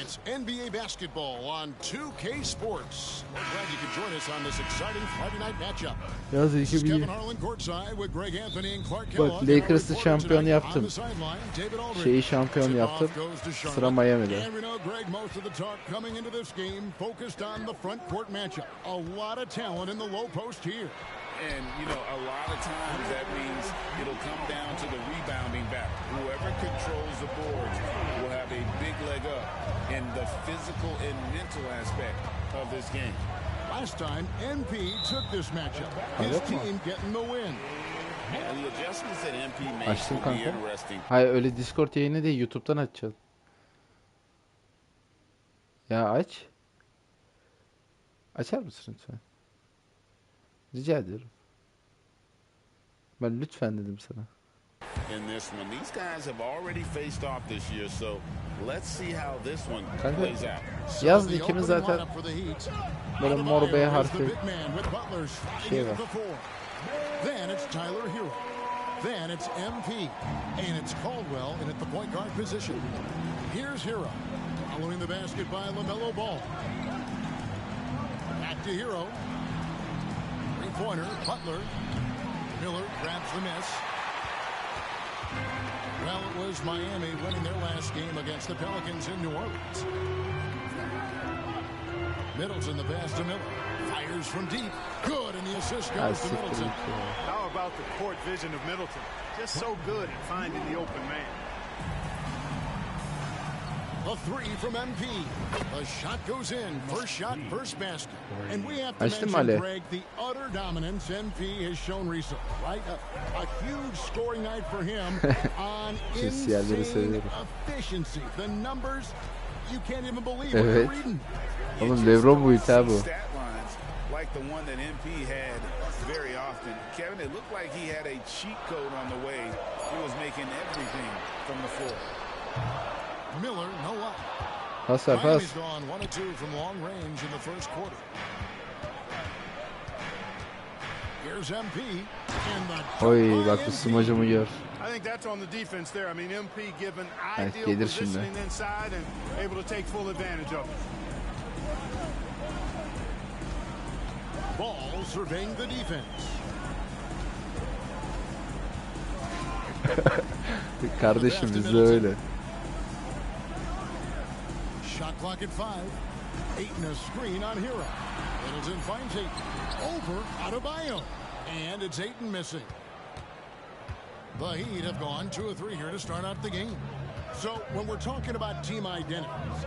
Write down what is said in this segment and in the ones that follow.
It's NBA basketball on 2K Sports. We're glad you could join us on this exciting Friday night matchup. This is Kevin Harlan courtside with Greg Anthony and Clark Kellogg. Bak Lakers'ı şampiyon yaptım. Şeyi şampiyon yaptım. Sıra Miami'de. And we know Greg, most of the talk coming into this game focused on the front court matchup. A lot of talent in the low post here. And, you know, a lot of times that means it'll come down to the rebounding battle. Whoever controls the boards will have a big leg up in the physical and mental aspect of this game. Last time, NP took this matchup. His team getting the win. Yeah, the adjustments that NP makes will be interesting. Hayır, öyle Discord yayını değil, YouTube'dan açacağız. Ya aç. Açar mısın lütfen? Rica ediyorum. Ben lütfen dedim sana. In this one, these guys have already faced off this year, so let's see how this one plays out. Yaz dikimi zaten böyle mor B harfi şey var. Then it's Tyler Hero. Then it's MP. And it's Caldwell in at the point guard position. Here's Hero. Following the basket by LaMelo Ball. Back to Hero. Three-pointer, Butler. Miller grabs the miss. Well, it was Miami winning their last game against the Pelicans in New Orleans. Middleton the pass to Miller. Fires from deep. Good, and the assist goes to Middleton. How about the court vision of Middleton? Just so good at finding the open man. A three from MP. The shot goes in. First shot, first basket. And we have to mention, Greg, the utter dominance MP has shown recently, right? A huge scoring night for him on insane efficiency. The numbers, you can't even believe what you're reading. Oğlum LeBron bu ita bu. Like the one that MP had very often. Kevin, it looked like he had a cheat code on the way. He was making everything from the floor. Miller, no luck. Pass. Miami's gone 1 of 2 from long range in the first quarter. Here's MP. Oy, bak bu smacımı gör. I think that's on the defense there. I mean, MP given ideal positioning inside and able to take full advantage of it. Ball surveying the defense. Kardeşim bizde öyle. Shot clock at 5. Ayton a screen on Hero. Middleton finds Ayton. Over Adebayo. And it's Ayton missing. The Heat have gone 2 of 3 here to start out the game. So when we're talking about team identities,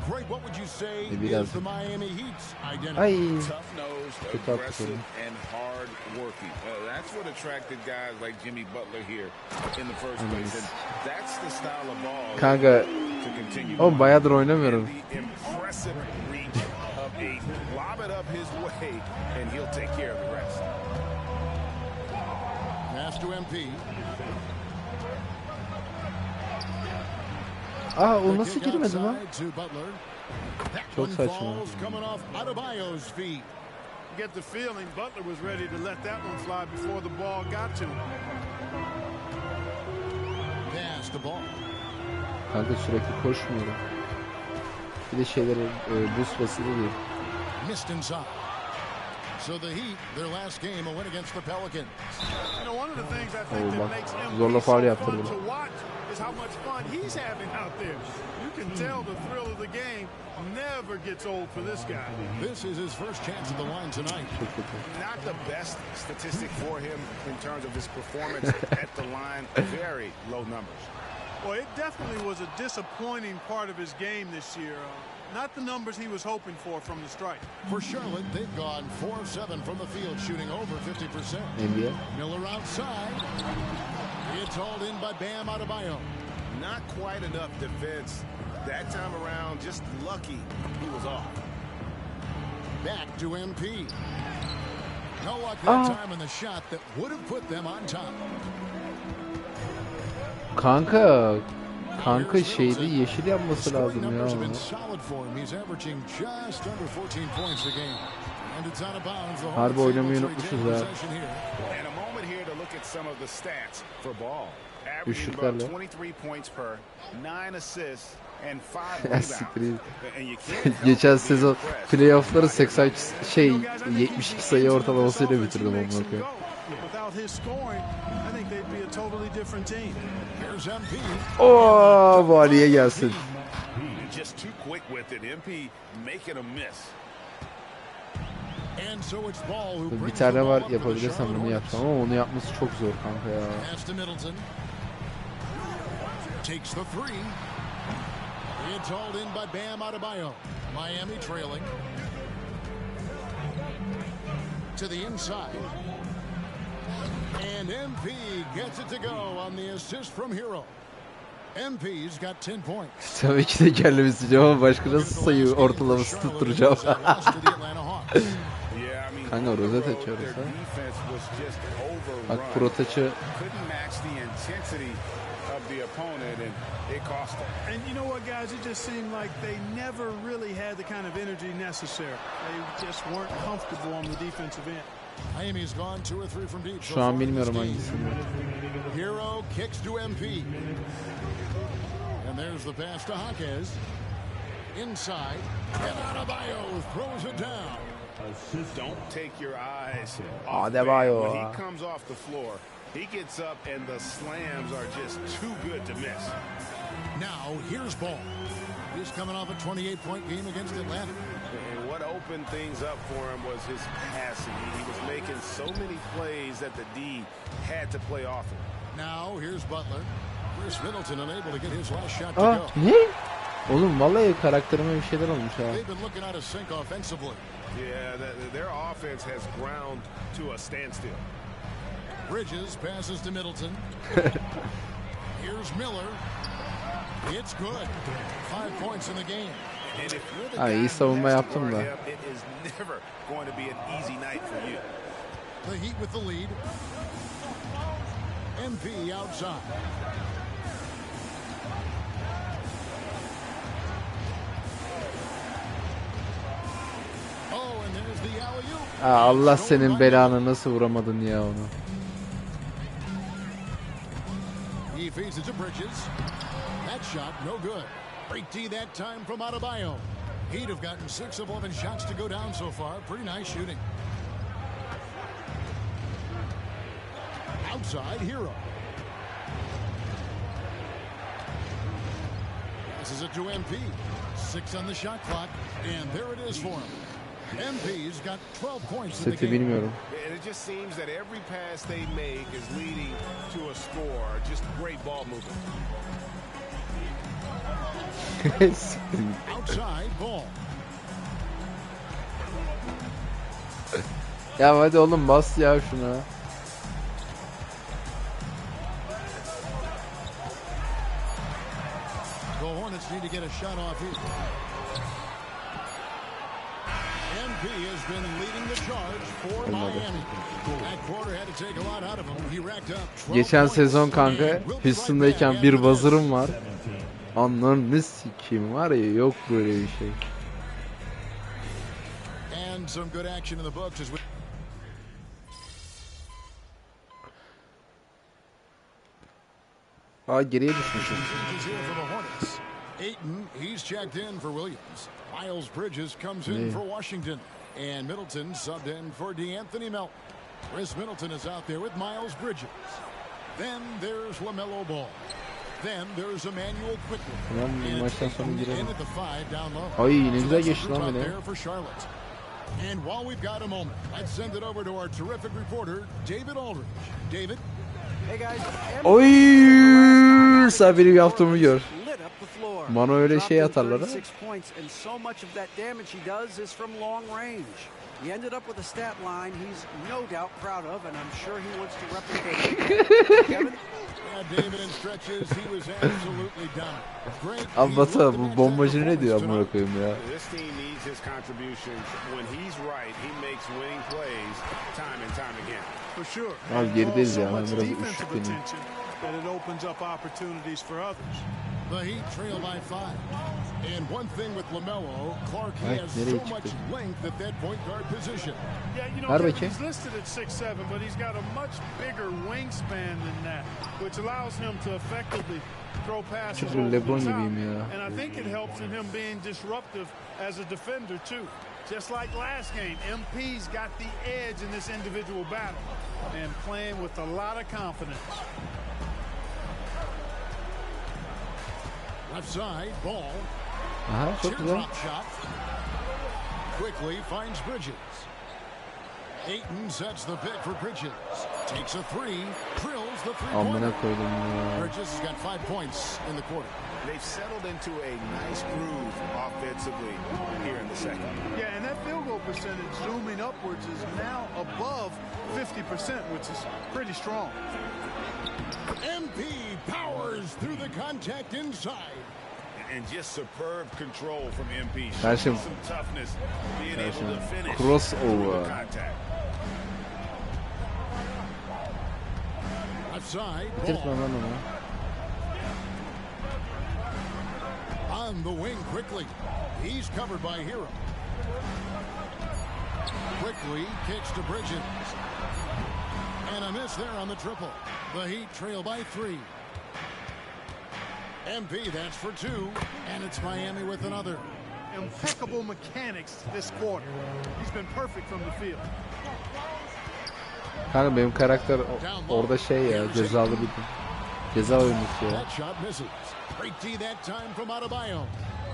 Greg, what would you say is the Miami Heat's identity? Tough-nosed, aggressive, and hard-working. That's what attracted guys like Jimmy Butler here in the first place. And that's the style of ball Kanka, to continue. oğlum bayağıdır oynamıyorum. The impressive reach of Ayton. Lob it up his way, and he'll take care of the rest. Pass to MP. Aa, o nasıl girmedi lan? Çok saçma. Get the feeling Butler was ready to let that one fly before the ball got to him. Pass the ball. Kanka sürekli koşmuyorum. Bir de şeyleri boost basılı değil. Missed inside. So the Heat, their last game, a win against the Pelicans. You know, one of the things I think that makes him zorla faul so yaptırdı. fun to watch is how much fun he's having out there. You can tell the thrill of the game never gets old for this guy. This is his first chance at the line tonight. Not the best statistic for him in terms of his performance at the line. Very low numbers. Well, it definitely was a disappointing part of his game this year. Not the numbers he was hoping for from the strike. For Charlotte, they've gone 4 of 7 from the field, shooting over 50%. NBA. Miller outside. It's hauled in by Bam Adebayo. Not quite enough defense. That time around, just lucky he was off. Back to MP. No luck that time in the shot that would have put them on top. Kanka şeyde yeşil yapması lazım ya. Harbi oynamayı unutmuşuz ya. And a moment here to look at some of the stats for Ball. Üçlüklerle. Ya siktir git. Geçen sezon playoff'ları 72 sayı ortalamasıyla bitirdim onu bakıyorum. Ooo valiye gelsin. Bir tane var yapabilirsem bunu yapsam ama onu yapması çok zor kanka ya. Takes the three. It's hauled in by Bam Adebayo. Miami trailing. To the inside. And MP gets it to go on the assist from Hero. MP's got 10 points. Tabii ki de kendimi isteyeceğim ama başka nasıl sayı ortalaması tutturacağım. Kanka rozet açıyoruz ha. Bak protaçı. The opponent, and it cost them. And you know what, guys? It just seemed like they never really had the kind of energy necessary. They just weren't comfortable on the defensive end. Miami's gone 2 or 3 from deep. Şu an bilmiyorum hangisini. Hero kicks to MP. And there's the pass to Jaquez. Inside. And Adebayo throws it down. Don't take your eyes off Adebayo. When he comes off the floor, he gets up and the slams are just too good to miss. Now, here's Ball. He's coming off a 28-point game against Atlanta. And what opened things up for him was his passing. He was making so many plays that the D had to play off him. Now, here's Butler. Chris Middleton unable to get his last shot to go. Ne? Oğlum vallahi karakterime bir şeyler olmuş ha. They've been looking out of sync offensively. Yeah, their offense has ground to a standstill. Bridges passes to Middleton. Here's Miller. It's good. 5 points in the game. Ha, iyi savunma yaptım da. It is never going to be an easy night for you. The Heat with the lead. MP outside. Oh, and there's the alley-oop. Allah senin belanı, nasıl vuramadın ya onu? He feeds it to Bridges. That shot no good. Break D that time from Adebayo. He'd have gotten 6 of 11 shots to go down so far. Pretty nice shooting. Outside, Hero. Passes it to MP. 6 on the shot clock, and there it is for him. MP's got 12 points in the Seti game. bilmiyorum. And it just seems that every pass they make is leading to a score. Just great ball movement. Outside ball. Ya hadi oğlum bas ya şuna. The Hornets need to get a shot off here. MP has been leading the charge for Miami. That quarter had to take a lot out of him. He racked up 12 Geçen sezon points. kanka Houston'dayken bir buzzer'ım var. Anlarını sikeyim var ya, yok böyle bir şey. And some good action in the books as we Aa, geriye düşmüşüm. Ayton, he's checked in for Williams. Miles Bridges comes in for Washington. And Middleton subbed in for DeAnthony Melton. Chris Middleton is out there with Miles Bridges. Then there's LaMelo Ball. Then there's Emmanuel Quickly. Tamam, bu maçtan sonra girelim. In at the 5 down low. Ay ne güzel geçti lan beni. There for Charlotte. And while we've got a moment, let's send it over to our terrific reporter, David Aldridge. David? Hey guys. Oy! Sen benim yaptığımı gör. Mano öyle şey atarlar ha. He ended up with a stat line he's no doubt proud of, and I'm sure he wants to replicate. Kevin? David in stretches, he was absolutely done. Great. Anlata bu bombacı ne diyor amına koyayım ya. This team needs his contributions. When he's right, he makes winning plays time and time again. For sure. Abi gerideyiz ya. Ben So biraz much defensive üşüteyim. attention that it opens up opportunities for others. The Heat trail by 5. And one thing with LaMelo, Clark, he Right, has nereye so much çıktı? length at that point guard position. Yeah, you know, Ver David, bakayım. he's listed at 6'7", but he's got a much bigger wingspan than that, which allows him to effectively throw passes Çünkü over LeBron the top. gibiyim ya. And I think it helps in him being disruptive as a defender, too. Just like last game, MP's got the edge in this individual battle and playing with a lot of confidence. Left side, Ball. Aha, çok güzel. Teardrop shot. Quickly finds Bridges. Ayton sets the pick for Bridges. Takes a 3. Drills the three-pointer. Amına koydum ya. Bridges has got 5 points in the quarter. They've settled into a nice groove offensively here in the second. Yeah, and that field goal percentage zooming upwards is now above 50%, which is pretty strong. MP powers through the contact inside. And just superb control from MP. Kardeşim. Some toughness being able to finish Crossover. the contact. Left side, Bitirtme Ball. lan onu. On the wing quickly. He's covered by Hero. Quickly kicks to Bridges. And a miss there on the triple. The Heat trail by 3. MP, that's for 2. And it's Miami with another. Impeccable mechanics this quarter. He's been perfect from the field. Kanka benim karakter orada şey ya, cezalı bir ceza oyuncusu ya. That shot misses. Great D that time from Adebayo.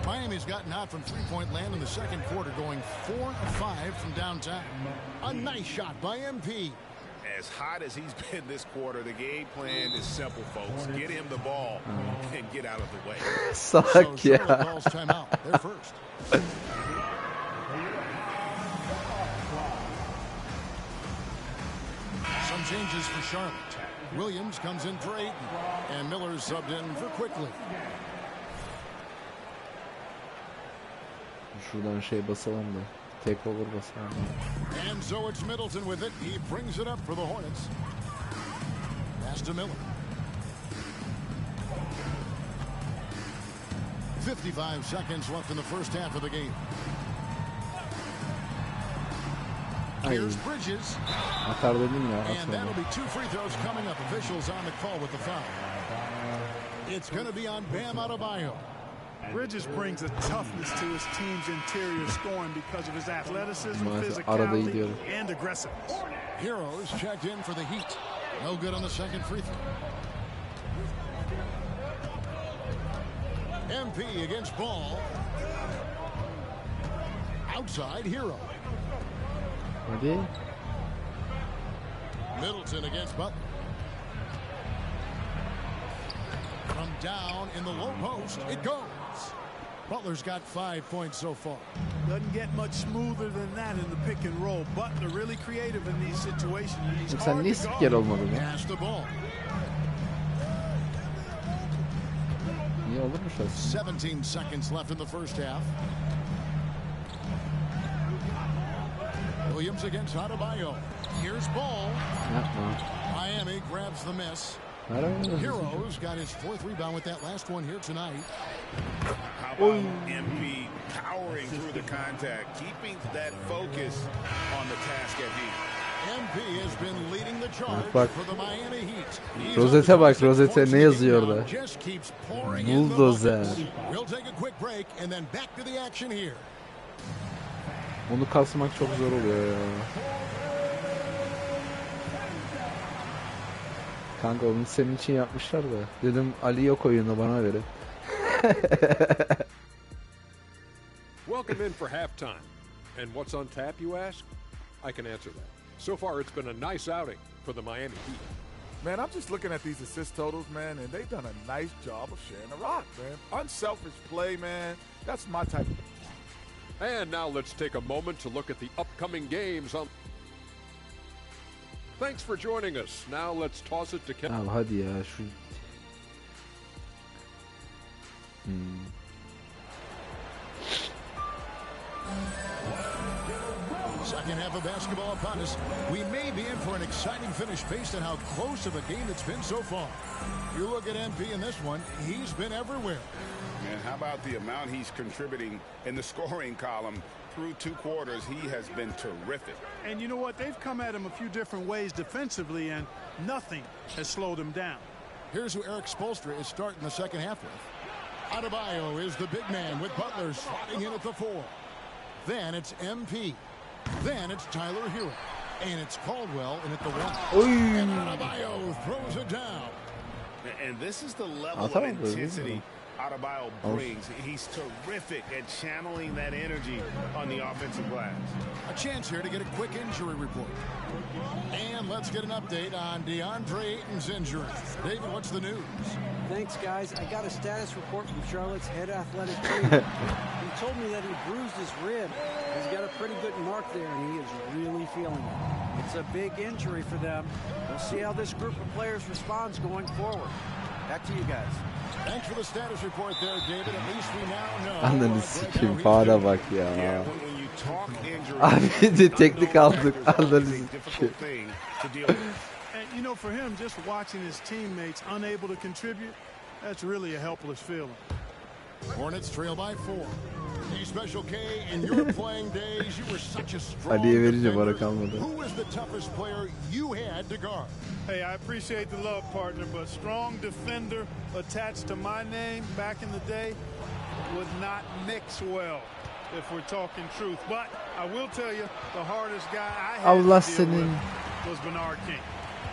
Miami's gotten hot from three-point land in the second quarter, going 4 of 5 from downtown. A nice shot by MP. As hot as he's been this quarter, the game plan is simple, folks. Get him the ball and get out of the way. So Salak Charlotte ya. calls timeout. They're first. Some changes for Charlotte. Williams comes in for Ayton, and Miller subbed in for Quickly. Şuradan şey basalım da. Takeover basalım. And so it's Middleton with it. He brings it up for the Hornets. Pass to Miller. 55 seconds left in the first half of the game. Ay, Here's Bridges. atar dedim ya. And Atmadı. that'll be 2 free throws coming up. Officials on the call with the foul. It's going to be on Bam Adebayo. Bridges brings a toughness to his team's interior scoring because of his athleticism, Maalesef arada physicality, gidiyorum. and aggressiveness. Heroes checked in for the Heat. No good on the second free throw. MP against Ball. Outside, Hero. Hadi. Middleton against Butler. From down in the low post, it goes. Butler's got 5 points so far. Doesn't get much smoother than that in the pick and roll. Butler really creative in these situations. And he's Sen hard niye to spiker guard. olmadın ya? Pass the ball. Niye olurmuş aslında? 17 seconds left in the first half. Williams against Adebayo. Here's Ball. Yapma. Miami grabs the miss. Merhaba. Heroes got his 4th rebound with that last one here tonight. How about MP powering through the contact, keeping that focus on the task at hand. MP has been leading the charge Bak. for the Miami Heat. He's Rozete up to bak, 26 rozete points ne in the yazıyor game now. orada? Just keeps pouring in the Bulldozer. buckets. We'll take a quick break and then back to the action here. Onu kasmak çok zor oluyor ya. Kanka onu senin için yapmışlar da. Dedim Ali yok oyunu, bana verin. Welcome in for halftime. And what's on tap, you ask? I can answer that. So far, it's been a nice outing for the Miami Heat. Man, I'm just looking at these assist totals, man, and they've done a nice job of sharing the rock, man. Unselfish play, man. That's my type of... And now let's take a moment to look at the upcoming games on. Thanks for joining us. Now let's toss it to Ken. Abi hadi ya şu... Second half of basketball upon us. We may be in for an exciting finish based on how close of a game it's been so far. You look at MP in this one, he's been everywhere. And how about the amount he's contributing in the scoring column? Through 2 quarters, he has been terrific. And you know what? They've come at him a few different ways defensively, and nothing has slowed him down. Here's who Eric Spoelstra is starting the second half with. Adebayo is the big man with Butler sliding in at the 4. Then it's MP. Then it's Tyler Hero. And it's Caldwell in at the 1. And Adebayo throws it down. And this is the level of intensity Adebayo brings. He's terrific at channeling that energy on the offensive glass. A chance here to get a quick injury report. And let's get an update on DeAndre Ayton's injury. David, what's the news? Thanks, guys. I got a status report from Charlotte's head athletic trainer. He told me that he bruised his rib. He's got a pretty good mark there, and he is really feeling it. It's a big injury for them. We'll see how this group of players responds going forward. Back to you guys. Thanks for the status report there, David. At least we now know. Ananı sikeyim, fara bak ya. When you talk injury, Abi de teknik aldık. Ananı difficult thing to deal with. And, you know, for him, just watching his teammates unable to contribute, that's really a helpless feeling. Hornets trail by 4. Hey, Special K, in your playing days, you were such a strong Hadiye vereceğim, defender. ara kalmadı. Who was the toughest player you had to guard? Hey, I appreciate the love, partner, but strong defender attached to my name back in the day would not mix well, if we're talking truth. But I will tell you, the hardest guy I had Allah to deal senin. with was Bernard King.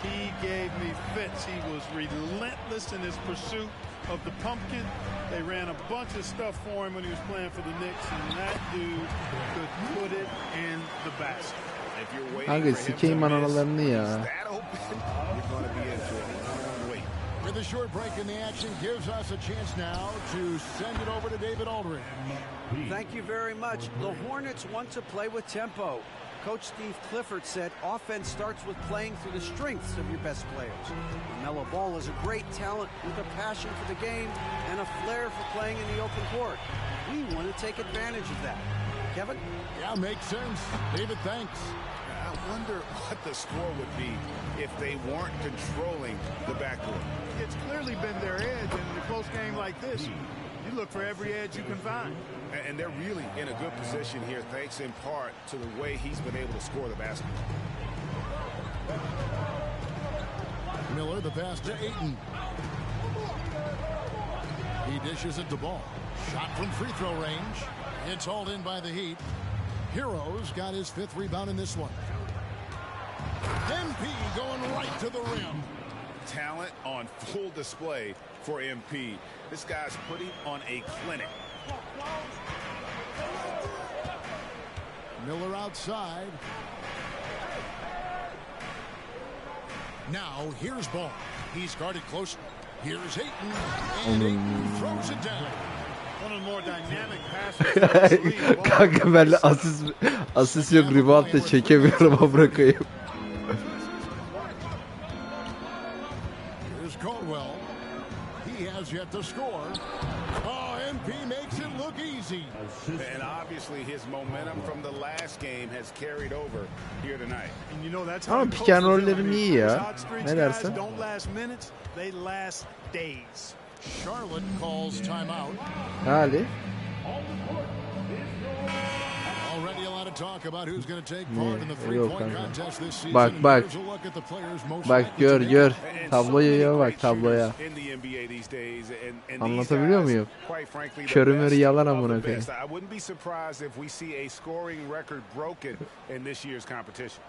He gave me fits. He was relentless in his pursuit of the pumpkin. They ran a bunch of stuff for him when he was playing for the Knicks, and that dude could put it in the basket. If you're waiting Kanka for him sikeyim to miss, analarını ya. that open, you're going to be into it. Wait. With a short break in the action, gives us a chance now to send it over to David Aldridge. Thank you very much. The Hornets want to play with tempo. Coach Steve Clifford said offense starts with playing through the strengths of your best players. LaMelo Ball is a great talent with a passion for the game and a flair for playing in the open court. We want to take advantage of that. Kevin? Yeah, makes sense. David, thanks. I wonder what the score would be if they weren't controlling the backcourt. It's clearly been their edge, and in a close game like this, you look for every edge you can find. And they're really in a good position here, thanks in part to the way he's been able to score the basketball. Miller, the pass to Ayton. He dishes it to Ball. Shot from free throw range. It's hauled in by the Heat. Heroes got his 5th rebound in this one. MP going right to the rim. Talent on full display for MP. This guy's putting on a clinic. Miller outside. Now here's Ball. He's guarded close. Here's Ayton. And Ayton throws it down. One of the more dynamic passes. Kanka ben asist yok, rebound da çekemiyorum amına koyayım. Here's Caldwell. He has yet to score. Oh, MP makes it look easy. And obviously his momentum from the last game has carried over here tonight. And you know that's Ama how pick and roll'lerin iyi ya. Ne dersin? Don't last minutes, they last days. Charlotte calls timeout. Hali. Already a lot of talk about who's going to take part in the three-point contest this season. Bak bak. Here's a look at the players most Bak likely gör to make gör. it. Tabloya bak, tabloya. In the NBA these days, and Anlatabiliyor muyum? quite frankly, the Körümür best yalan of amına the koyayım. best. I wouldn't be surprised if we see a scoring record broken in this year's competition.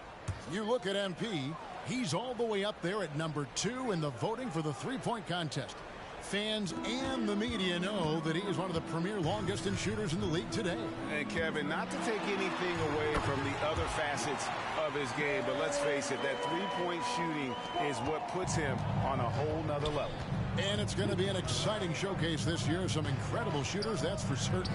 You look at MP, he's all the way up there at number 2 in the voting for the three-point contest. Fans and the media know that he is one of the premier long-distance shooters in the league today. And Kevin, not to take anything away from the other facets of his game, but let's face it, that three-point shooting is what puts him on a whole nother level. And it's going to be an exciting showcase this year. Some incredible shooters, that's for certain.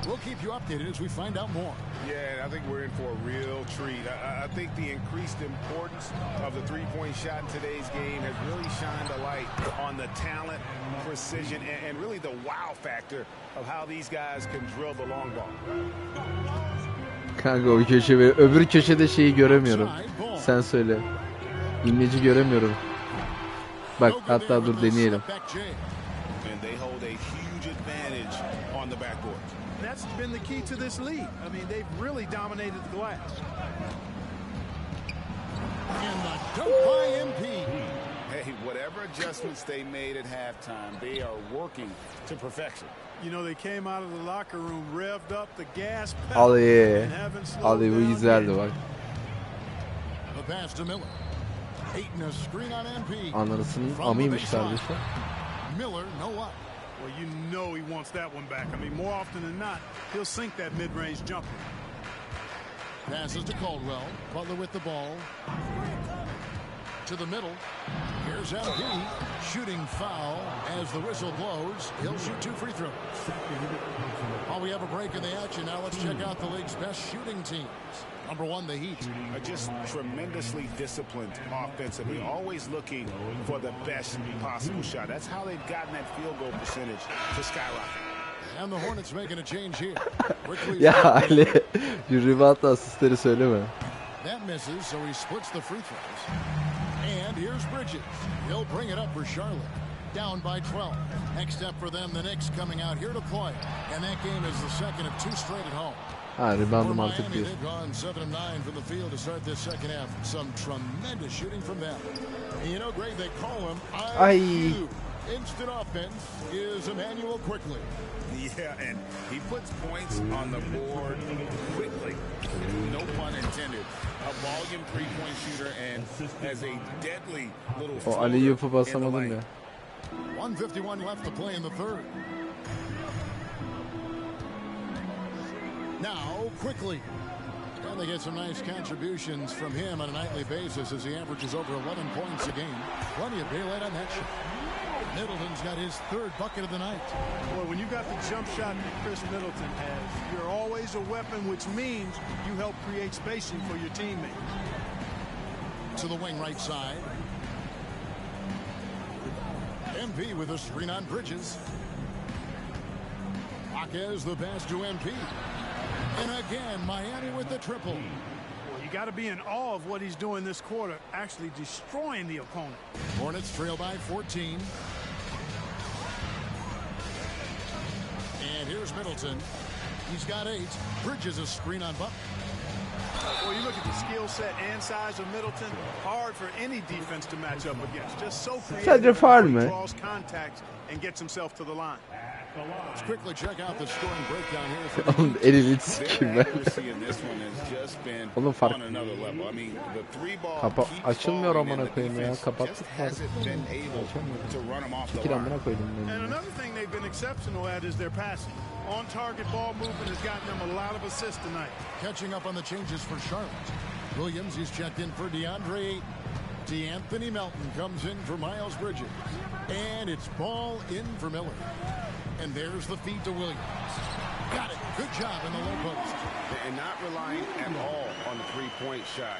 We'll keep you updated as we find out more. Yeah, I think we're in for a real treat. I think the increased importance of the three-point shot in today's game has really shined a light on the talent, precision, and really the wow factor of how these guys can drill the long ball. Kanka o köşe ve öbür köşede şeyi göremiyorum. Sen söyle. İmleci göremiyorum. Bak hatta dur deneyelim. And they hold a huge advantage on the backboard. That's been the key to this league. I mean, they've really dominated the glass. And the dunk by MP. Hey, whatever adjustments they made at halftime, they are working to perfection. You know, they came out of the locker room, revved up the gas pedal, Al ye. and haven't slowed Al ye, bu down güzeldi yet. bak. The pass to Miller. Ayton a screen on MP. Anasının From the amıymış baseline. kardeşim. Miller, no up. Well, you know he wants that one back. I mean, more often than not, he'll sink that mid-range jumper. Passes to Caldwell. Butler with the ball. To the middle. Here's MP. Shooting foul as the whistle blows. He'll shoot 2 free throws. While we have a break in the action, now let's check out the league's best shooting teams. Number 1, the Heat. Are just tremendously disciplined offensively, always looking for the best possible shot. That's how they've gotten that field goal percentage to skyrocket. And the Hornets making a change here. Quickly. Ya Ali, şu rebound asistleri söyleme. That misses, so he splits the free throws. And here's Bridges. He'll bring it up for Charlotte. Down by 12. Next step for them, the Knicks coming out here to play. And that game is the second of 2 straight at home. Ha For rebound'ım artık Miami, bir. they've gone 7 of 9 from the field to start this second half. Some tremendous shooting from them. And you know, Greg, they call him IQ. Instant offense is Emmanuel Quickly. Yeah, and he puts points on the board quickly. No pun intended. A volume 3-point shooter and has a deadly little O floater Ali yapı in the basamadım lane. ya. 1:51 left to play in the third. Now, Quickly. And they get some nice contributions from him on a nightly basis as he averages over 11 points a game. Plenty of daylight on that shot. Middleton's got his 3rd bucket of the night. Boy, when you got the jump shot that Chris Middleton has, you're always a weapon, which means you help create spacing for your teammate. To the wing right side. MP with a screen on Bridges. Jaquez the pass to MP. And again, Miami with the triple. Well, you got to be in awe of what he's doing this quarter, actually destroying the opponent. Hornets trail by 14. And here's Middleton. He's got 8. Bridges a screen on Butler. Well, you look at the skill set and size of Middleton, hard for any defense to match up against. Just so Sadece creative, faul he mü? draws contact and gets himself to the line. Let's quickly check out the scoring breakdown here for the Oğlum elini Their sikeyim ben. accuracy in this one has just been Oğlum fark- on another level. I mean, the 3 ball keeps açılmıyor falling amına and the koyayım ya. defense Kapattık just farkı. hasn't been able to run them off the Fikir line. amına koydum And ben. another thing they've been exceptional at is their passing. On-target ball movement has gotten them a lot of assists tonight. catching up on the changes for Charlotte. Williams, he's checked in for DeAndre Ayton. DeAnthony Melton comes in for Miles Bridges. And it's ball in for Miller. And there's the feed to Williams. Got it. Good job in the low post. And not relying at all on the 3-point shot.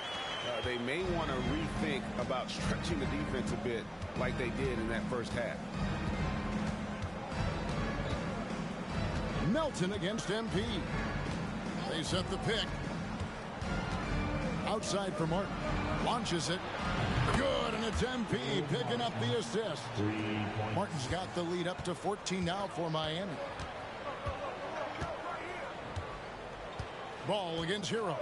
They may want to rethink about stretching the defense a bit like they did in that first half. Melton against MP. They set the pick. Outside for Martin. Launches it. Good, and it's MP picking up the assist. Martin's got the lead up to 14 now for Miami. Ball against Hero.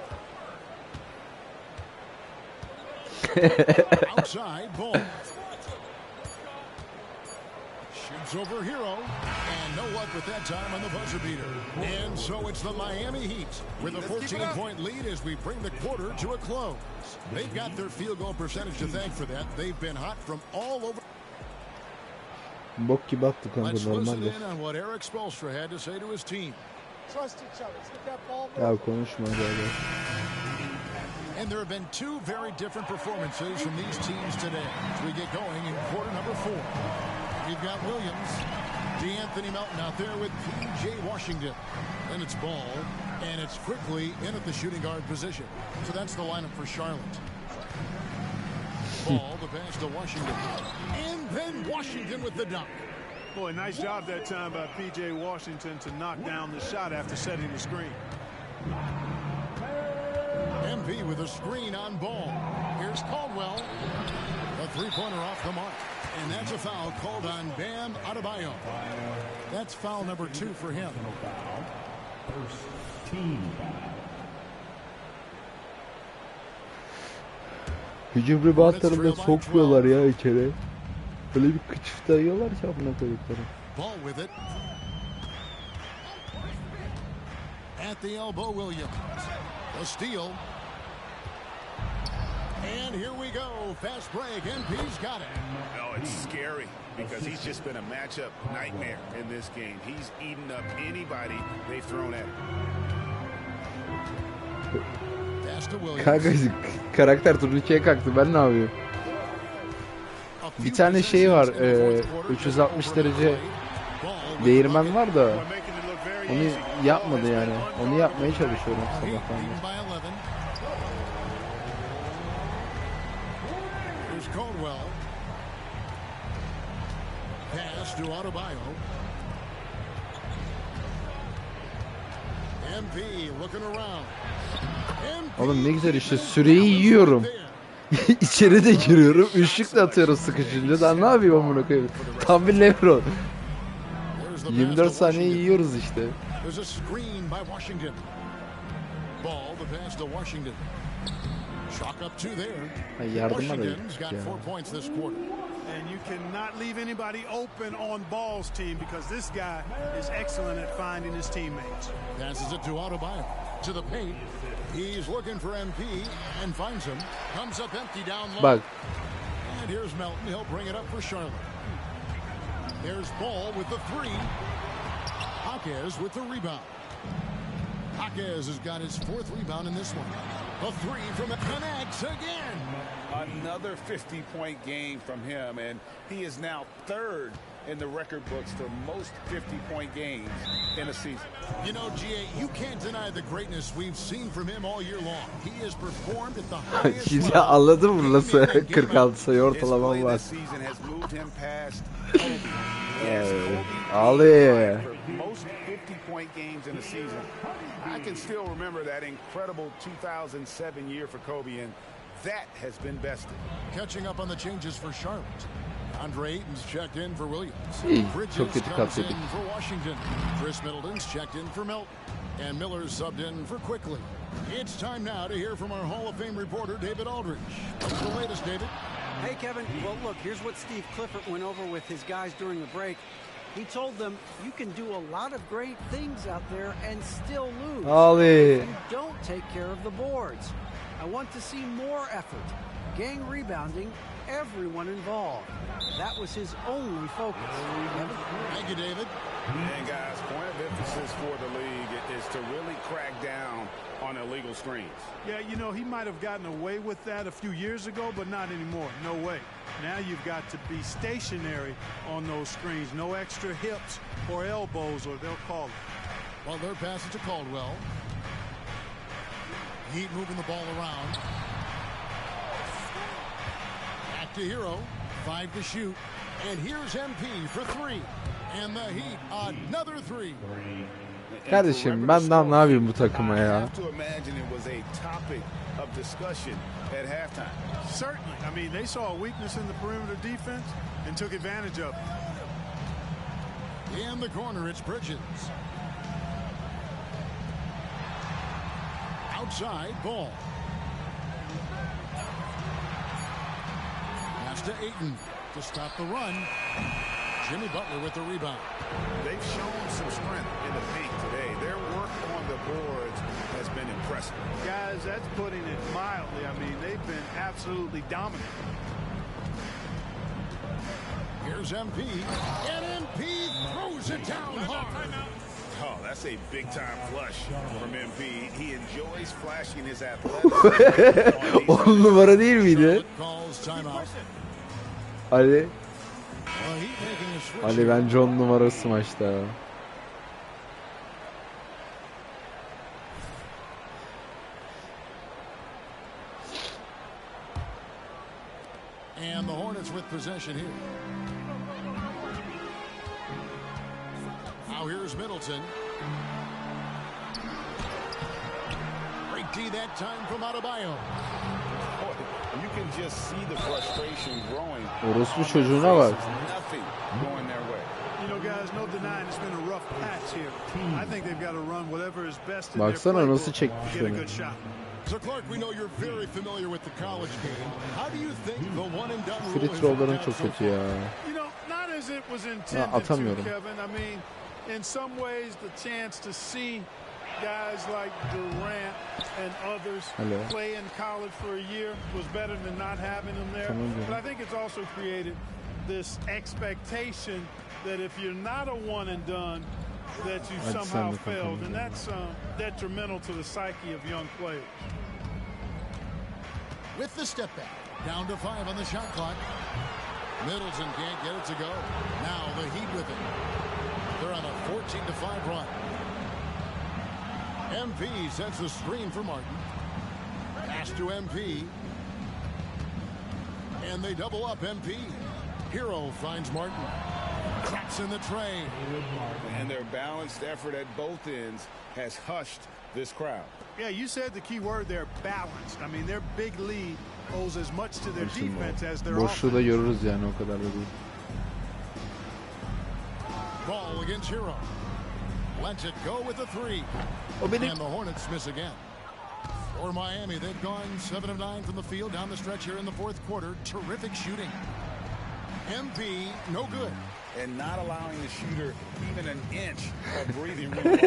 Outside, ball. Shoots over Hero. And no luck with that time on the buzzer beater. And so it's the Miami Heat with a 14-point lead as we bring the quarter to a close. They've got their field goal percentage to thank for that. They've been hot from all over. Bok gibi attı kanka Let's listen normalde. in on what Eric Spoelstra had to say to his team. Trust each other. Let's get that ball Ya moving. konuşma galiba. And there have been 2 very different performances from these teams today as we get going in quarter number 4. We've got Williams, DeAnthony Melton out there with P.J. Washington. And it's Ball, and it's Quickly in at the shooting guard position. So that's the lineup for Charlotte. Ball, the pass to Washington. And then Washington with the dunk. Boy, nice job that time by P.J. Washington to knock down the shot after setting the screen. MP with a screen on Ball. Here's Caldwell. The three-pointer off the mark. And that's a foul called on Bam Adebayo. That's foul number 2 for him. First team foul. Hücum reboundlarında sokmuyorlar ya içeri. Böyle bir kıçıftayıyorlar ki amına koydukları. Ball with it. At the elbow, Williams. A steal. And here we go. Fast break. MP's got it. No, it's scary because he's just been a matchup nightmare in this game. He's eaten up anybody they've thrown at him. Pass to Williams. Kanka karakter turnuçaya kalktı. Ben ne yapayım? Bir tane şey var. 360 derece değirmen var da onu yapmadı yani. Onu yapmaya çalışıyorum sabahtan beri. Caldwell. Pass to Adebayo. MP looking around. Oğlum ne güzel işte süreyi yiyorum. İçeri de giriyorum. Üçlük de atıyorum sıkışınca. Daha ne yapayım amına koyayım? Tam bir Lebron. 24 saniye yiyoruz işte. There's a screen by Washington. Ball the pass to Washington. Chalk up 2 there. Washington's got 4 points this quarter. And you cannot leave anybody open on Ball's team because this guy is excellent at finding his teammates. Passes it to Adebayo. To the paint. He's looking for MP and finds him. Comes up empty down low. Bak. And here's Melton. He'll bring it up for Charlotte. There's Ball with the 3. Jaquez with the rebound. Jaquez has got his 4th rebound in this one. A 3 from the connects again. Another 50-point game from him, and he is now 3rd in the record books for most 50-point games in a season. You know, GA, you can't deny the greatness we've seen from him all year long. He has performed at the highest Şimdi level. anladın mı nasıl 46 sayı ortalamam var. Ali. Most 50-point games in a season. I can still remember that incredible 2007 year for Kobe, and that has been bested. Catching up on the changes for Charlotte. Andre Ayton's checked in for Williams. İyi, Bridges çok kötü comes kaptırdık. in for Washington. Chris Middleton's checked in for Melton. And Miller's subbed in for Quickly. It's time now to hear from our Hall of Fame reporter, David Aldridge. What's the latest, David? Hey, Kevin. Well, look, here's what Steve Clifford went over with his guys during the break. He told them you can do a lot of great things out there and still lose Ali. if you don't take care of the boards. I want to see more effort, gang rebounding, everyone involved. That was his only focus. Thank you, David. And guys, point of emphasis for the league is to really crack down on illegal screens. Yeah, you know, he might have gotten away with that a few years ago, but not anymore. No way. Now you've got to be stationary on those screens. No extra hips or elbows, or they'll call it. Well, their pass it to Caldwell. Heat moving the ball around. Back to Hero. 5 to shoot. And here's MP for 3. And the Heat, another 3. Kardeşim ben daha ne yapayım bu takıma ya? I have to imagine it was a topic of discussion at halftime. Certainly. I mean, they saw a weakness in the perimeter defense and took advantage of it. In the corner, it's Bridges. Outside, Ball. Pass to Ayton to stop the run. Jimmy Butler with the rebound. They've shown some strength in the paint today. Their work on the boards has been impressive. Guys, that's putting it mildly. I mean, they've been absolutely dominant. Here's MP, and MP throws it down hard. Oh, that's a big-time flush from MP. He enjoys flashing his athleticism. 10 numara değil miydi? Ali. Ali bence 10 numarası maçta. And the Hornets with possession here. Now here's Middleton. empty that time from Adebayo. You can just see the frustration growing. Orospu çocuğuna bak. Nothing going their way. You know, guys, no denying it's been a rough patch here. I think they've got to run whatever is best in their Baksana nasıl playbook çekmiş to get a onu. good shot. So Clark, we know you're very familiar with the college game. How do you think the one and done rule Free has throw'ların worked out çok so kötü ya. You know, not as it was intended to, atamıyorum. Kevin. I mean, in some ways, the chance to see guys like Durant and others Hello. play in college for a year was better than not having them there. But I think it's also created this expectation that if you're not a one and done, that you somehow failed, and that's detrimental to the psyche of young players. With the step back, down to 5 on the shot clock. Middleton can't get it to go. Now the Heat with it. They're on a 14-5 run. MP sets the screen for Martin. Pass to MP. And they double up MP. Hero finds Martin. Cracks in the train. And their balanced effort at both ends has hushed this crowd. Yeah, you said the key word there, balanced. I mean, their big lead owes as much to their defense as their Boşluğu da offense. görürüz yani, o kadar da değil. Ball against Hero. Lets it go with the 3. And the Hornets miss again. For Miami, they've gone 7 of 9 from the field down the stretch here in the fourth quarter. Terrific shooting. MP, no good. And not allowing the shooter even an inch of breathing room.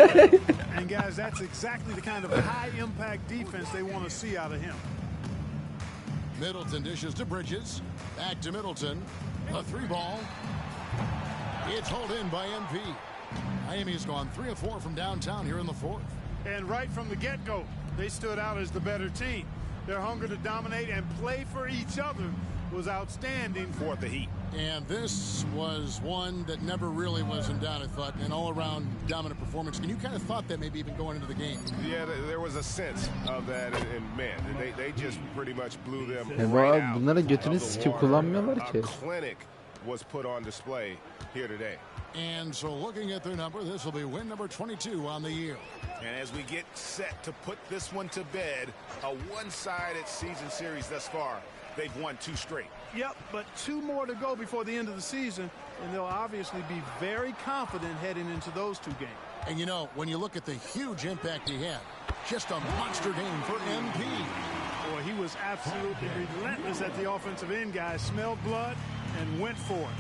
And guys, that's exactly the kind of high-impact defense they want to see out of him. Middleton dishes to Bridges. Back to Middleton. A 3-ball. It's hauled in by MP. Miami's gone 3 of 4 from downtown here in the fourth. And right from the get-go, they stood out as the better team. Their hunger to dominate and play for each other was outstanding for the Heat. And this was one that never really was in doubt, I thought, an all-around dominant performance. And you kind of thought that maybe even going into the game. Yeah, there was a sense of that, and man, they just pretty much blew them Ya right out bunların götünü of the sikip water. kullanmıyorlar A ki. clinic was put on display here today. And so looking at their number, this will be win number 22 on the year. And as we get set to put this one to bed, a one-sided season series thus far, they've won 2 straight. Yep, but 2 more to go before the end of the season, and they'll obviously be very confident heading into those 2 games. And you know, when you look at the huge impact he had, just a monster game for MP. Boy, he was absolutely relentless at the offensive end, guys. Smelled blood and went for it.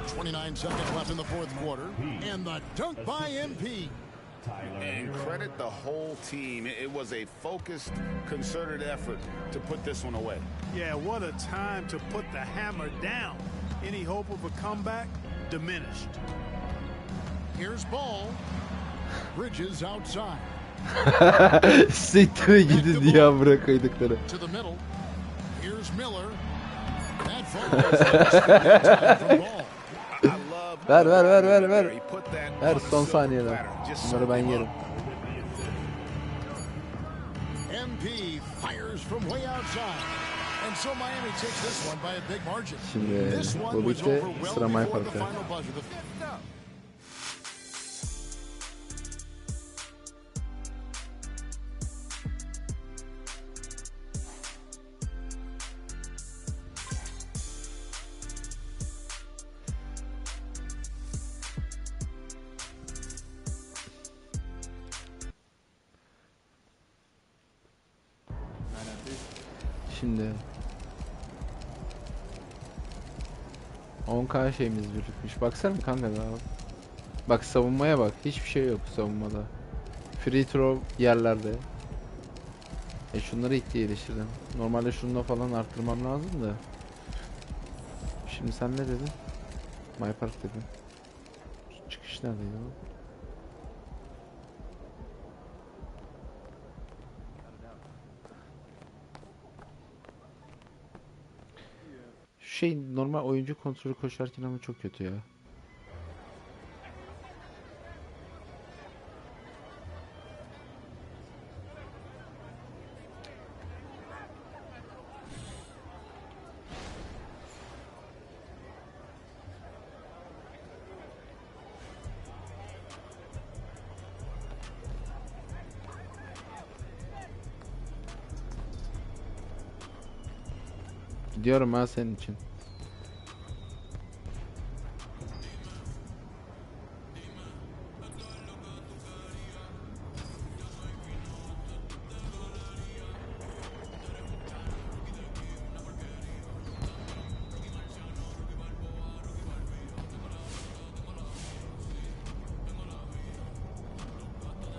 29 seconds left in the fourth quarter. And the dunk by MP. And credit the whole team. It was a focused, concerted effort to put this one away. Yeah, what a time to put the hammer down. Any hope of a comeback diminished. Here's Ball. Bridges outside. Siktir gidin ya, bırakaydıkları. To the middle. Here's Miller. That falls from Ball. Ver. Ver son saniyeler. Bunları ben yerim. MP fires from way outside. And so Miami takes this one by a big margin. Şimdi This one bu was bitti, over well sıra My before the Park'ta. final buzzer. The fifth up. Şimdi 10k şeyimiz birikmiş. Baksana kanka daha. Bak savunmaya bak. Hiçbir şey yok savunmada. Free throw yerlerde. Şunları ilk geliştirdim. Normalde şununla falan arttırmam lazım da. Şimdi sen ne dedin? My Park dedin. Çıkış neredeydi o? Şey, normal oyuncu kontrolü koşarken ama çok kötü ya. Gidiyorum ha senin için.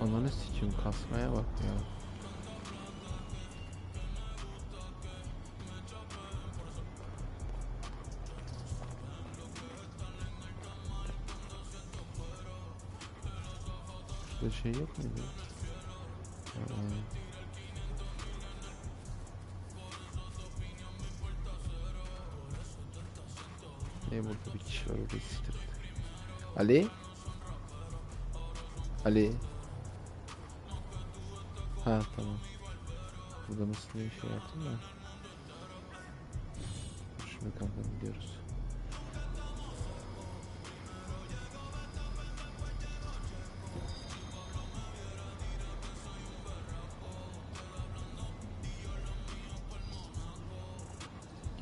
Ananı sikeyim, kasmaya bak ya. Şurada şey yok muydu? Burada bir kişi var, orada siktir. Ali? Ali? Ha tamam. Burada nasıl bir şey yaptım da. Şunu kanka gidiyoruz.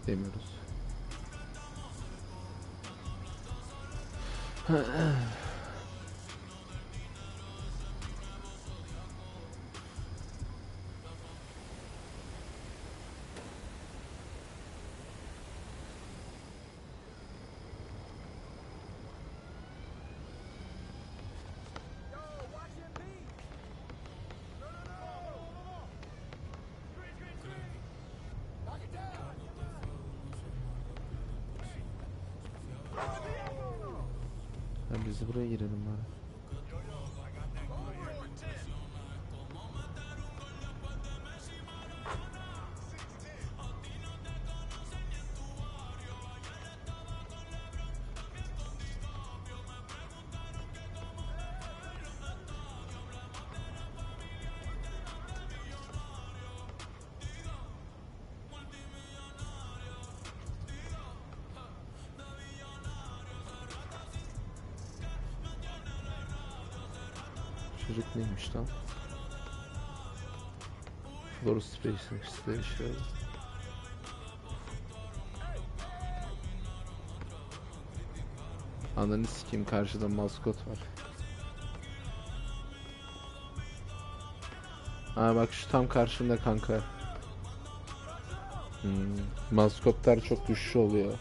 Gidemiyoruz. Biz de buraya girelim bari. Çocuk neymiş lan? Doğru Space. Ananı sikeyim, karşıda maskot var. Aa bak şu tam karşında kanka. Maskotlar çok güçlü oluyor.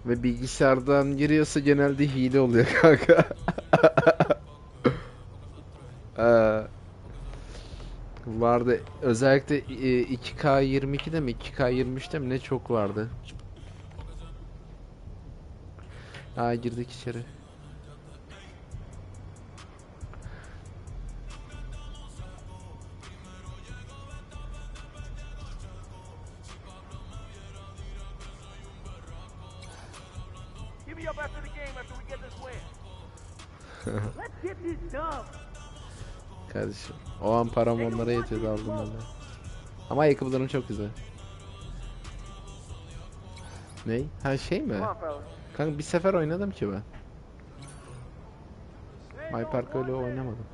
Ve bilgisayardan giriyorsa genelde hile oluyor kanka. Vardı özellikle 2K22'de mi 2K23'te mi ne çok vardı. Girdik içeri. Kardeşim o an param onlara yetiyordu, aldım ben de. Ama ayakkabılarım çok güzel. Ney? Ha şey mi? Kanka bir sefer oynadım ki ben. My Park öyle oynamadım.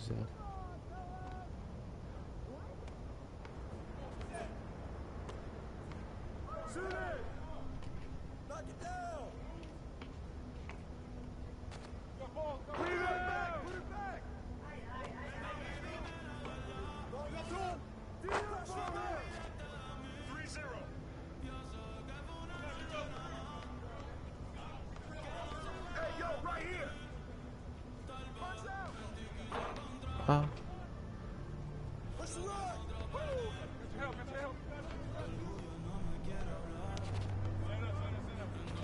Güzel. Ha.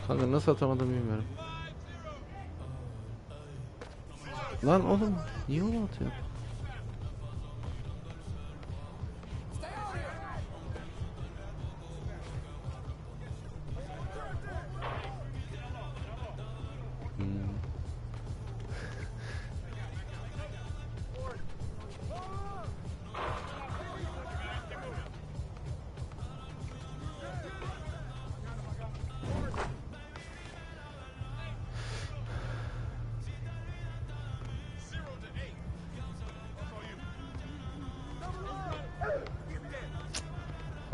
Kanka nasıl atamadım bilmiyorum. Lan oğlum niye onu atıyor?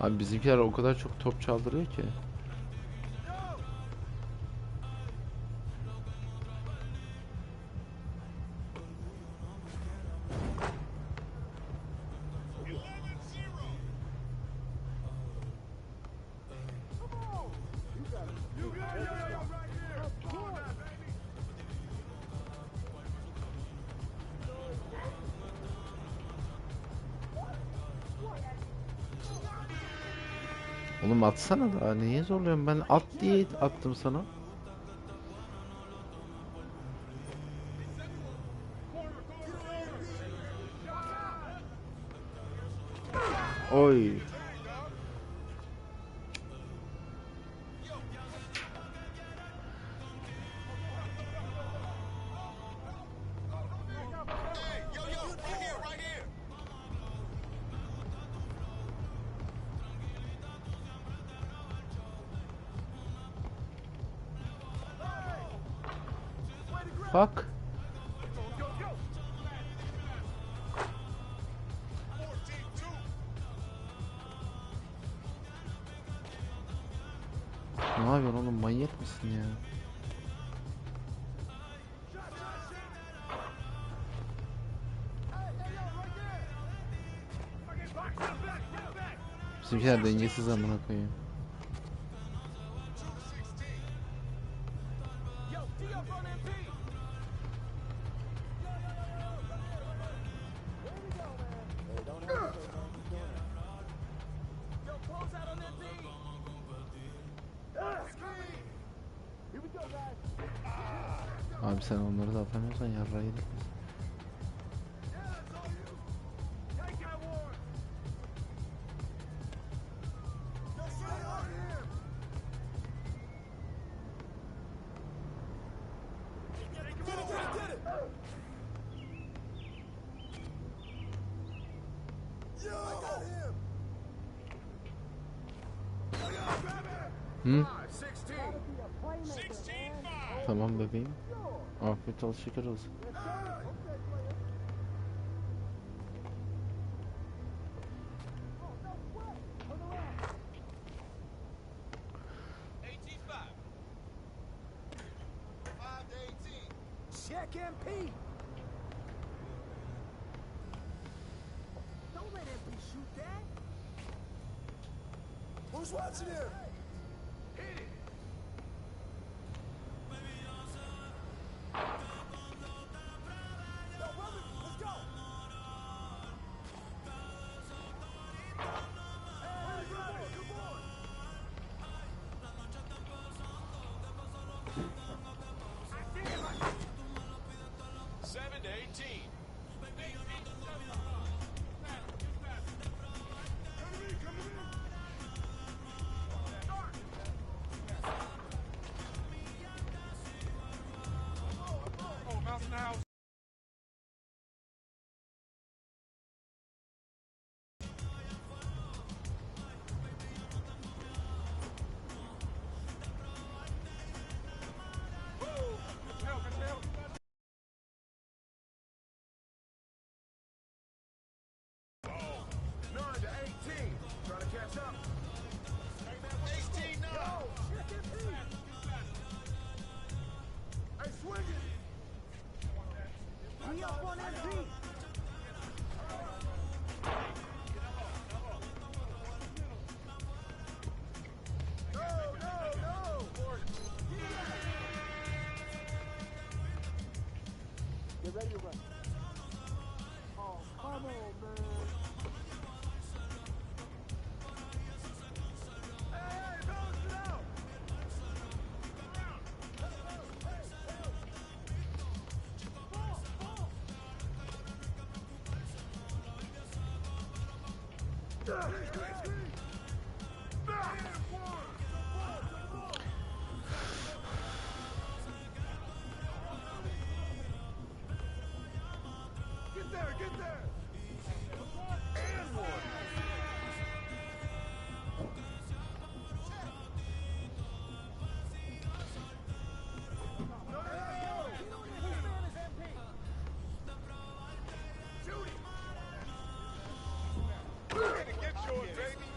Abi bizimkiler o kadar çok top çaldırıyor ki. Oğlum atsana da. Niye zorluyorum ben? At diye attım sana. Oy. Bak. Ne yapıyorsun oğlum, manyak mısın ya? Bizimkiler dengesiz amına koyayım. Abi sen onları da atamıyorsan yarrağı yedik biz. Hı? Tamam bebeğim. Afiyet olsun, şeker olsun. Check MP. Don't let MP shoot that. Who's watching him? Hit it. Yo, brother, let's go. Hey, good boy. 7 to 18. Get ready to run. Oh, come on, man. Hey, balance it out. Get there, get there. And one. Shoot him. Get yours, baby.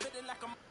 feeling like I'm